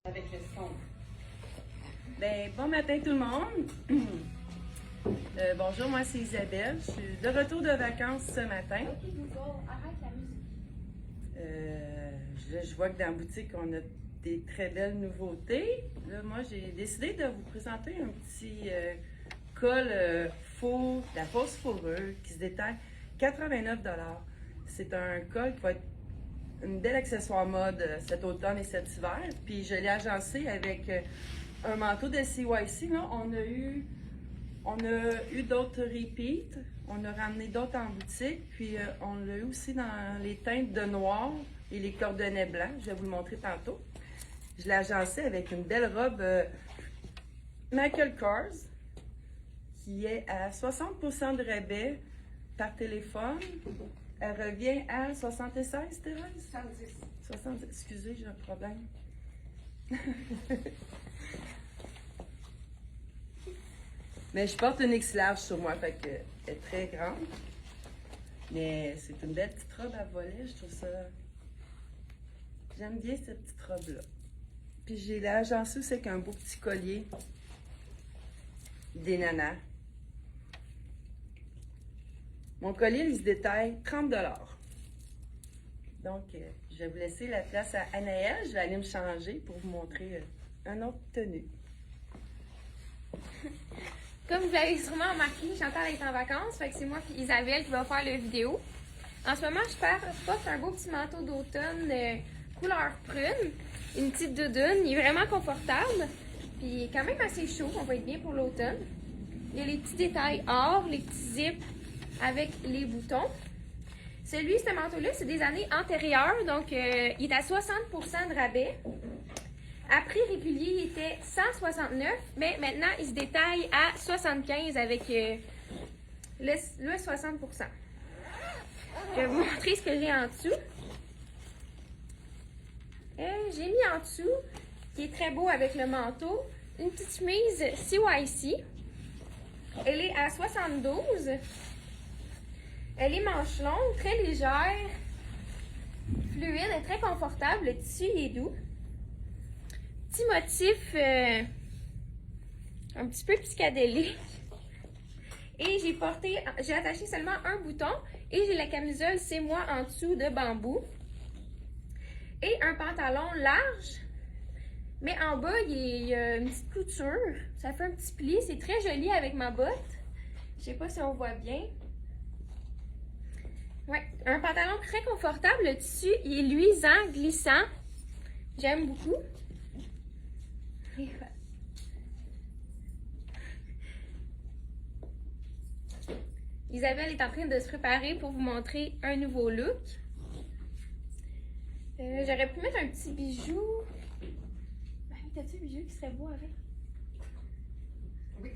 Avec le son. Ben, bon matin tout le monde. Bonjour, moi c'est Isabelle. Je suis de retour de vacances ce matin. Je vois que dans la boutique, on a des très belles nouveautés. Là, moi, j'ai décidé de vous présenter un petit col faux, de la fausse fourrure qui se détaille 89 $. C'est un col qui va être une belle accessoire mode cet automne et cet hiver. Puis je l'ai agencé avec un manteau de CYC. Là. On a eu d'autres repeats. On a ramené d'autres en boutique. Puis on l'a eu aussi dans les teintes de noir et les cordonnets blancs. Je vais vous le montrer tantôt. Je l'ai agencé avec une belle robe Michael Kors qui est à 60% de rabais par téléphone. Elle revient à 76, Thérèse? 70. 70, excusez, j'ai un problème. Mais je porte une X large sur moi, fait qu'elle est très grande. Mais c'est une belle petite robe à voler, je trouve ça... J'aime bien cette petite robe-là. Puis j'ai l'agencé aussi avec un beau petit collier des nanas. Mon collier, il se détaille 30 $. Donc, je vais vous laisser la place à Anaëlle. Je vais aller me changer pour vous montrer un autre tenue. Comme vous l'avez sûrement remarqué, Chantal est en vacances, fait que c'est moi et Isabelle qui va faire la vidéo. En ce moment, je porte un beau petit manteau d'automne couleur prune, une petite doudoune. Il est vraiment confortable, puis il est quand même assez chaud. On va être bien pour l'automne. Il y a les petits détails or, les petits zips avec les boutons. Ce manteau-là, c'est des années antérieures, donc il est à 60% de rabais. À prix régulier, il était 169, mais maintenant, il se détaille à 75 avec le 60%. Je vais vous montrer ce que j'ai en dessous. J'ai mis en dessous, qui est très beau avec le manteau, une petite chemise CYC. Elle est à 72. Elle est manche longue, très légère, fluide et très confortable. Le tissu est doux. Petit motif un petit peu psychédélique. Et j'ai attaché seulement un bouton et j'ai la camisole C'est moi en dessous de bambou. Et un pantalon large, mais en bas, il y a une petite couture. Ça fait un petit pli. C'est très joli avec ma botte. Je sais pas si on voit bien. Ouais, un pantalon très confortable. Le tissu, il est luisant, glissant. J'aime beaucoup. Et voilà. Isabelle est en train de se préparer pour vous montrer un nouveau look. J'aurais pu mettre un petit bijou. T'as-tu un bijou qui serait beau avec? Oui.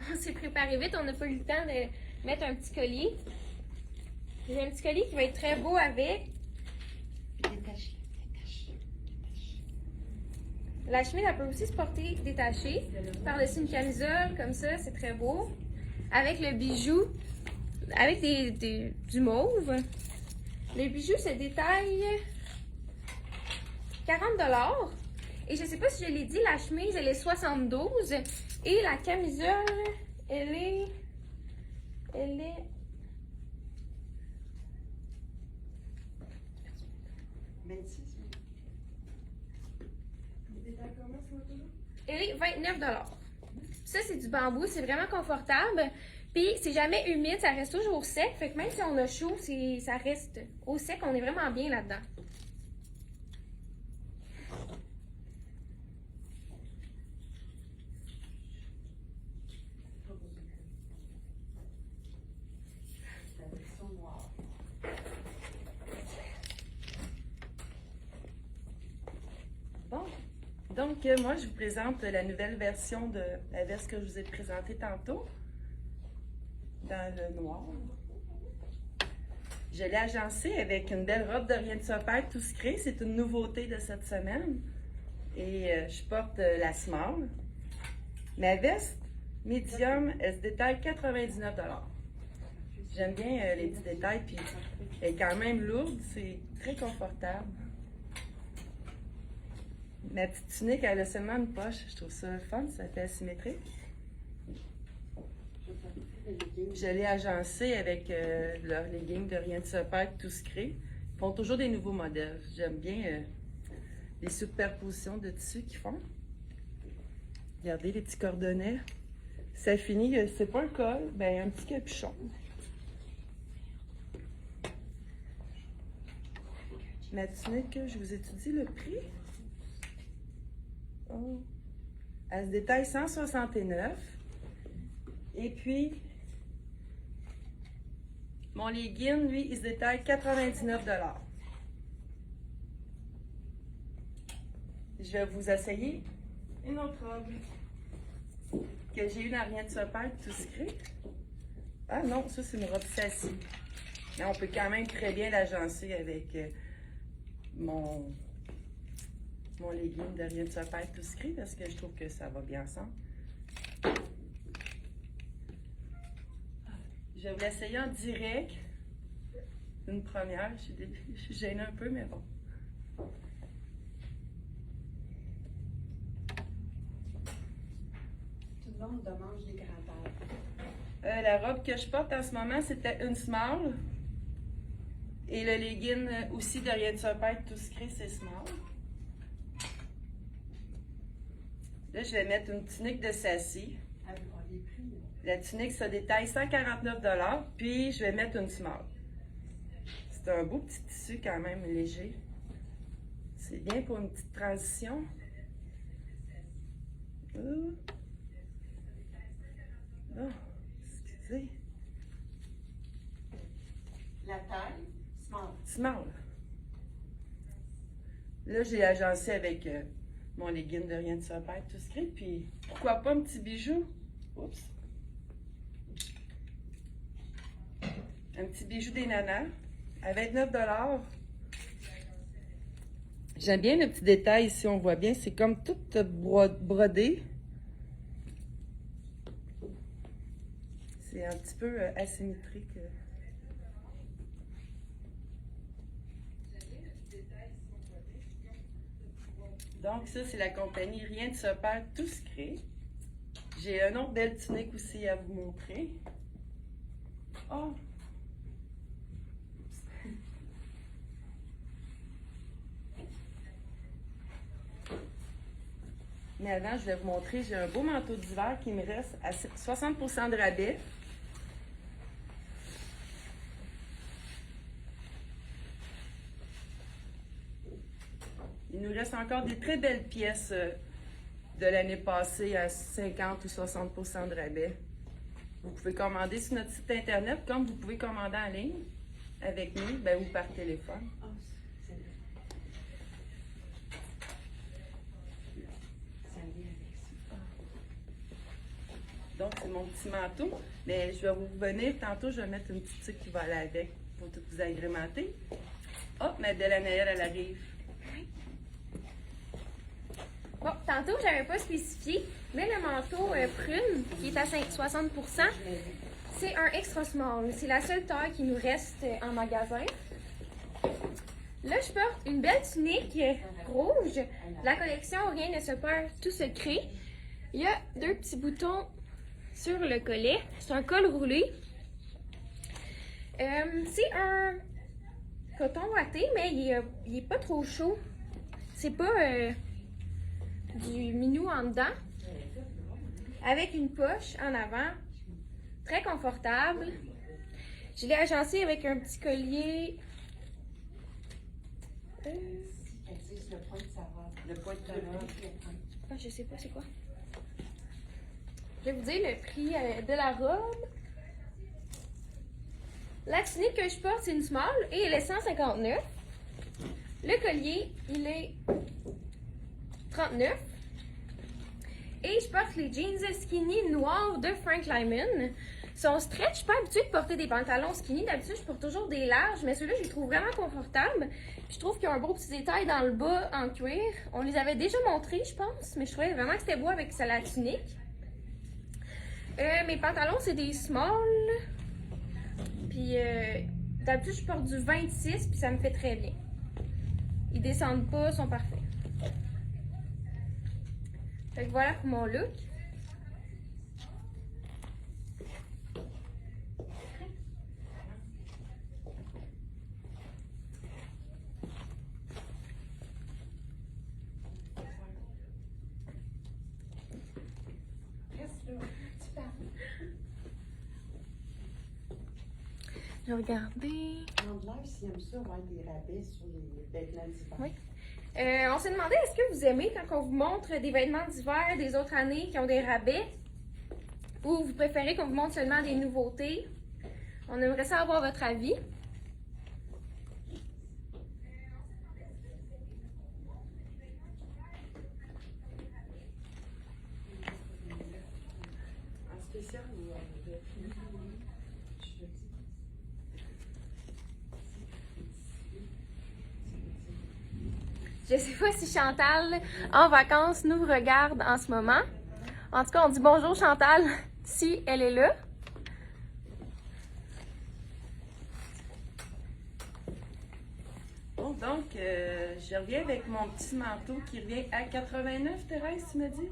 On s'est préparé vite, on n'a pas eu le temps de mettre un petit collier. J'ai un petit collier qui va être très beau avec. Détaché. La chemise, elle peut aussi se porter détachée. Par-dessus une camisole, comme ça, c'est très beau. Avec le bijou, avec du mauve. Le bijou se détaille 40 $. Et je ne sais pas si je l'ai dit, la chemise, elle est 72. Et la camisole, elle est... 26. Elle est 29 $. Ça, c'est du bambou, c'est vraiment confortable. Puis, c'est jamais humide, ça reste toujours sec. Fait que même si on a chaud, ça reste au sec. On est vraiment bien là-dedans. Bon, donc moi je vous présente la nouvelle version de la veste que je vous ai présentée tantôt, dans le noir. Je l'ai agencée avec une belle robe de rien de sopère tout sucré, c'est une nouveauté de cette semaine. Et je porte la small. Ma veste médium, elle se détaille 99 $. J'aime bien les petits détails, puis elle est quand même lourde, c'est très confortable. Ma petite tunique, elle a seulement une poche. Je trouve ça fun, ça fait asymétrique. Je l'ai agencée avec leurs leggings de Rien de se perdre, tout se crée. Ils font toujours des nouveaux modèles. J'aime bien les superpositions de tissus qu'ils font. Regardez les petits cordonnets. Ça finit, c'est pas un col, ben un petit capuchon. Ma tunique, je vous ai-tu dit le prix? Oh. Elle se détaille 169. Et puis, mon legging, lui, il se détaille 99 $. Je vais vous essayer une autre robe que j'ai eu dans Rien de se perdre, tout secret. Ah non, ça c'est une robe sassie. Mais on peut quand même très bien l'agencer avec mon legging de Rien de se perdre, tout secret, parce que je trouve que ça va bien ensemble. Je vais vous l'essayer en direct. Une première, je suis gênée un peu, mais bon. Tout le monde demande les grandeurs. La robe que je porte en ce moment, c'était une small. Et le legging aussi de Rien de se perdre, tout secret, c'est small. Là, je vais mettre une tunique de sassi. Ah, les prix, là. La tunique se détaille 149 $, puis je vais mettre une small. C'est un beau petit tissu quand même léger. C'est bien pour une petite transition. Oh, excusez. La taille, small. Small. Là, j'ai agencé avec mon legging de Rien de se perdre, tout secret, puis pourquoi pas un petit bijou? Oups. Un petit bijou des nanas à 29 $. J'aime bien le petit détail ici, on voit bien, c'est comme tout brodé. C'est un petit peu asymétrique. Donc ça, c'est la compagnie Rien de se perdre, tout se crée. J'ai une autre belle tunique aussi à vous montrer. Oh! Mais avant, je vais vous montrer, j'ai un beau manteau d'hiver qui me reste à 60% de rabais. Il nous reste encore des très belles pièces de l'année passée à 50 ou 60% de rabais. Vous pouvez commander sur notre site internet, comme vous pouvez commander en ligne avec nous, ben, ou par téléphone. Ah, c'est vrai. Ça vient avec ça. Donc, c'est mon petit manteau. Mais je vais vous revenir tantôt, je vais mettre une petite tuque qui va aller avec pour tout vous agrémenter. Hop, ma belle Anaëlle, elle arrive. Bon, tantôt, je n'avais pas spécifié, mais le manteau prune, qui est à 60%, c'est un extra small. C'est la seule taille qui nous reste en magasin. Là, je porte une belle tunique rouge. La collection Rien ne se perd, tout se crée. Il y a deux petits boutons sur le collet. C'est un col roulé. C'est un coton watté, mais il est pas trop chaud. C'est pas du minou en dedans. Avec une poche en avant. Très confortable. Je l'ai agencé avec un petit collier. Le point de sa robe. Le point de ta robe. Ah, je sais pas c'est quoi. Je vais vous dire le prix de la robe. La tunique que je porte, c'est une small et elle est 159. Le collier, il est 39. Et je porte les jeans skinny noirs de Frank Lyman. Ils sont stretch. Je suis pas habituée de porter des pantalons skinny. D'habitude, je porte toujours des larges, mais ceux-là, je les trouve vraiment confortables. Puis je trouve qu'ils ont un beau petit détail dans le bas en cuir. On les avait déjà montrés, je pense, mais je trouvais vraiment que c'était beau avec la tunique. Mes pantalons, c'est des small. D'habitude, je porte du 26 puis ça me fait très bien. Ils descendent pas, sont parfaits. Fait que voilà pour mon look. Reste là. Tu parles. Je vais regarder. En live, s'ils aiment ça, avoir des rabais sur les vêtements d'hiver. Oui. On s'est demandé, est-ce que vous aimez quand on vous montre des vêtements d'hiver des autres années qui ont des rabais? Ou vous préférez qu'on vous montre seulement des nouveautés? On aimerait ça avoir votre avis. En spécial ou Je sais pas si Chantal, en vacances, nous regarde en ce moment. En tout cas, on dit bonjour Chantal, si elle est là. Bon, donc, je reviens avec mon petit manteau qui revient à 89, Thérèse, tu m'as dit?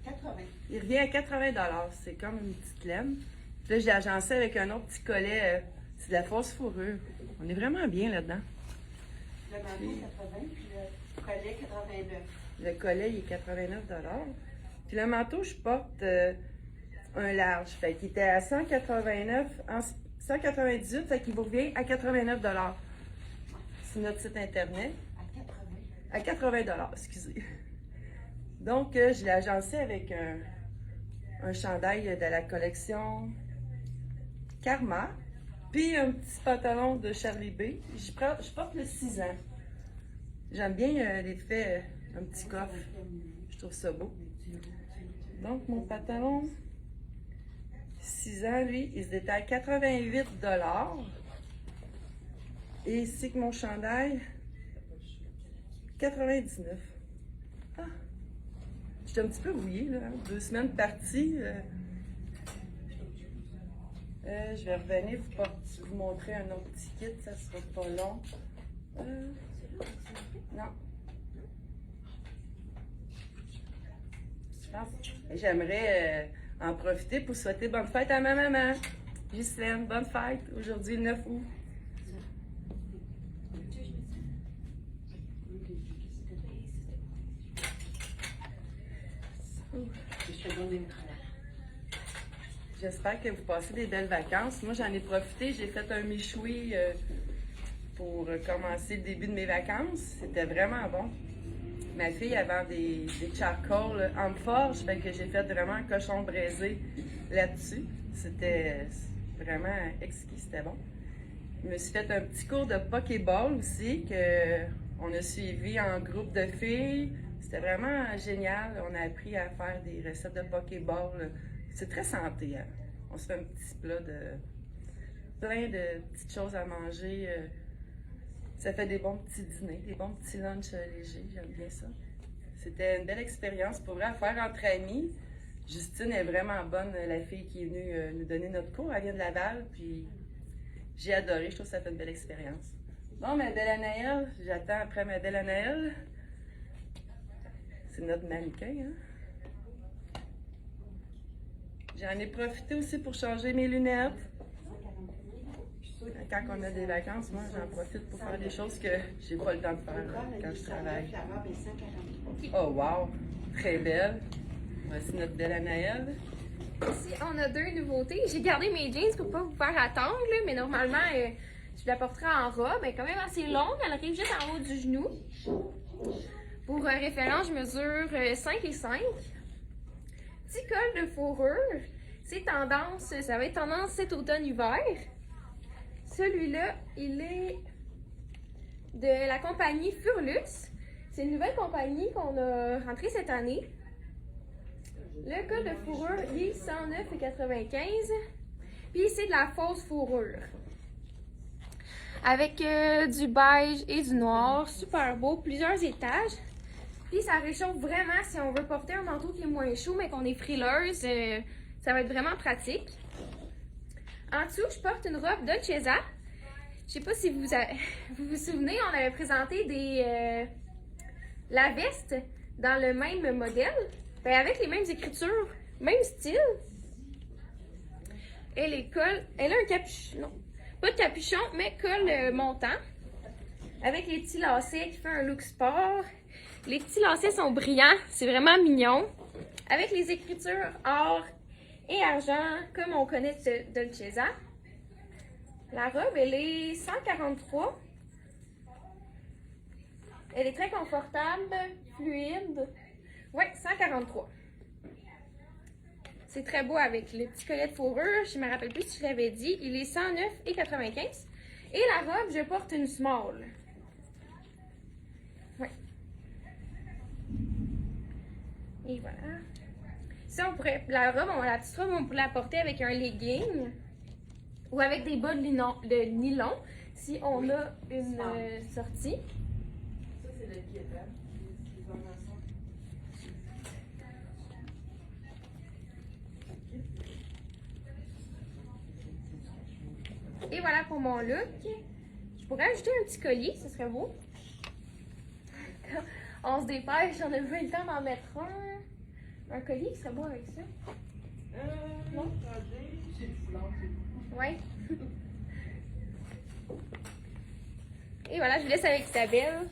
80. Il revient à 80 $. C'est comme une petite laine. Puis là, j'ai agencé avec un autre petit collet. C'est de la fausse fourrure. On est vraiment bien là-dedans. Le manteau 80, puis le collet 89. Le collet, il est 89 $. Puis le manteau, je porte un large. Fait qu'il était à 189, 198, fait qu'il vous revient à 89 $. C'est notre site internet. À 80. À 80 $, excusez. Donc, je l'ai agencé avec un chandail de la collection Karma, puis un petit pantalon de Charlie B. Je porte le 6 ans. J'aime bien l'effet, un petit coffre. Je trouve ça beau. Donc, mon pantalon 6 ans, lui, il était à 88 $. Et ici que mon chandail, 99. Ah! J'étais un petit peu rouillée, là. 2 semaines parties. Je vais revenir vous montrer un autre petit kit, ça sera pas long. Non. Je pense. J'aimerais en profiter pour souhaiter bonne fête à ma maman. Ghislaine, bonne fête, aujourd'hui le 9 août. J'espère que vous passez des belles vacances. Moi, j'en ai profité. J'ai fait un méchoui pour commencer le début de mes vacances. C'était vraiment bon. Ma fille elle vend des charcoal en forge, fait que j'ai fait vraiment un cochon braisé là-dessus. C'était vraiment exquis, c'était bon. Je me suis fait un petit cours de Pokéball aussi, qu'on a suivi en groupe de filles. C'était vraiment génial. On a appris à faire des recettes de Pokéball. C'est très santé. Hein? On se fait un petit plat de plein de petites choses à manger. Ça fait des bons petits dîners, des bons petits lunchs légers. J'aime bien ça. C'était une belle expérience pour vrai à faire entre amis. Justine est vraiment bonne, la fille qui est venue nous donner notre cours. Elle vient de Laval, puis j'ai adoré. Je trouve que ça fait une belle expérience. Bon, ma belle Anaëlle, j'attends après ma belle Anaëlle. C'est notre mannequin, hein? J'en ai profité aussi pour changer mes lunettes. Quand on a des vacances, moi, j'en profite pour faire des choses que j'ai pas le temps de faire quand je travaille. Oh, wow! Très belle. Voici notre belle Anaëlle. Ici, on a 2 nouveautés. J'ai gardé mes jeans pour pas vous faire attendre, là, mais normalement, je la porterai en robe. Elle est quand même assez longue. Elle arrive juste en haut du genou. Pour référence, je mesure 5 et 5. Petit col de fourrure. C'est tendance, ça va être tendance cet automne-hiver. Celui-là, il est de la compagnie Furlux. C'est une nouvelle compagnie qu'on a rentrée cette année. Le col de fourrure, il est 109,95. Puis c'est de la fausse fourrure. Avec du beige et du noir. Super beau, plusieurs étages. Puis ça réchauffe vraiment si on veut porter un manteau qui est moins chaud, mais qu'on est frileuse. Ça va être vraiment pratique. En dessous, je porte une robe Dolce Vita. Je sais pas si vous vous souvenez, on avait présenté la veste dans le même modèle, ben avec les mêmes écritures, même style. Elle a un capuchon, non, pas de capuchon, mais col montant, avec les petits lacets qui fait un look sport. Les petits lacets sont brillants, c'est vraiment mignon, avec les écritures or et argent, comme on connaît de Dolce Vita. La robe, elle est 143. Elle est très confortable, fluide. Ouais, 143. C'est très beau avec les petits collets de fourrure. Je me rappelle plus si je l'avais dit. Il est 109,95. Et la robe, je porte une small. Ouais. Et voilà. Ça, la robe, la petite robe, on pourrait la porter avec un legging ou avec des bas de nylon si on a une sortie. Ça, c'est le pied-à-terre. Et voilà pour mon look. Je pourrais ajouter un petit collier, ce serait beau. On se dépêche, on a pas eu le temps d'en mettre un. Un collier qui serait beau avec ça. Non, c'est le foulard, c'est beau. Ouais. Et voilà, je vous laisse avec Isabelle.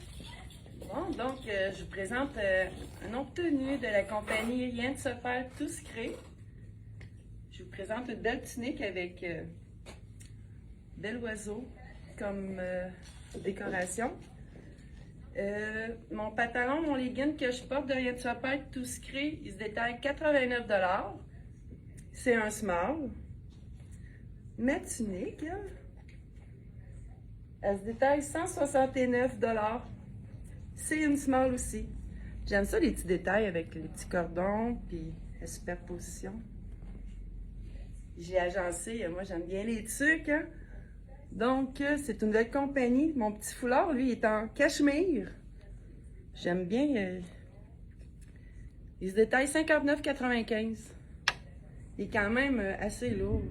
Bon, donc, je vous présente une autre tenue de la compagnie Rien de se faire tout se crée. Je vous présente une belle tunique avec bel oiseau comme décoration. Mon pantalon, mon legging que je porte de Rien de se faire tout se crée, il se détaille 89 $. C'est un small. Ma tunique, elle se détaille 169 $. C'est une small aussi. J'aime ça, les petits détails avec les petits cordons puis la superposition. J'ai agencé, moi j'aime bien les tucs. Hein? Donc, c'est une nouvelle compagnie. Mon petit foulard, lui, est en cachemire. J'aime bien. Il se détaille 59,95. Il est quand même assez lourd.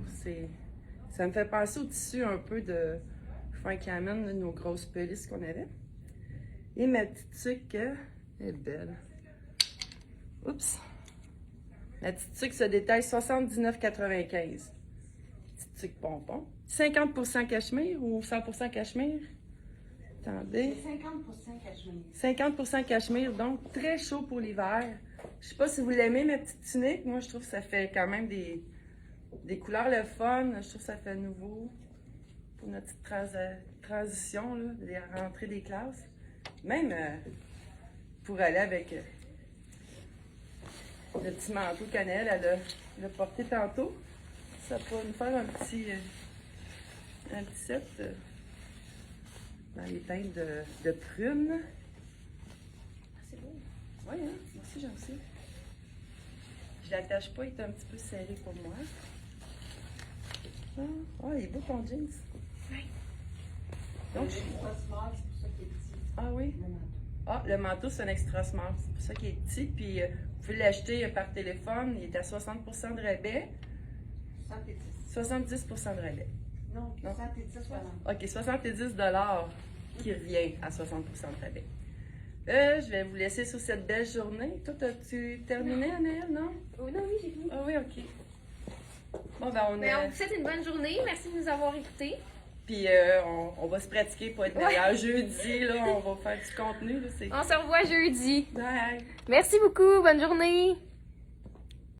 Ça me fait penser au tissu un peu de Frank Hammond, de nos grosses pelisses qu'on avait. Et ma petite tuque, elle est belle. Oups! Ma petite tuque se détaille 79,95. Petite tuque pompon. 50% cachemire ou 100% cachemire? Attendez. 50% cachemire. 50% cachemire, donc très chaud pour l'hiver. Je sais pas si vous l'aimez, ma petite tunique. Moi, je trouve que ça fait quand même des couleurs le fun. Je trouve que ça fait nouveau pour notre petite transition, là, la rentrée des classes. Même pour aller avec le petit manteau cannelle, elle l'a porté tantôt. Ça peut nous faire un petit set dans les teintes de prune. Ah, c'est beau. Oui, hein? Moi aussi, j'aime ça. Je l'attache pas, il est un petit peu serré pour moi. Ah, il est beau ton jeans. Oui. Donc, C'est pas smart, c'est pour ça qu'il est petit. ah oui? Le manteau. Ah, le manteau, c'est un extra smart. C'est pour ça qu'il est petit. Puis, vous pouvez l'acheter par téléphone. Il est à 60% de rabais. 70. 70% de rabais. Non, Non. 70, voilà. OK, 70 $ qui revient à 60% de rabais. Je vais vous laisser sur cette belle journée. Toi, as-tu terminé, Anaëlle, non? Oh, non, oui, j'ai fini. Ah oui, OK. Bon, ben, On vous souhaite une bonne journée. Merci de nous avoir écoutés. Puis, on va se pratiquer pour être meilleur jeudi. Là, on va faire du contenu. Là, On se revoit jeudi. Bye! Merci beaucoup. Bonne journée.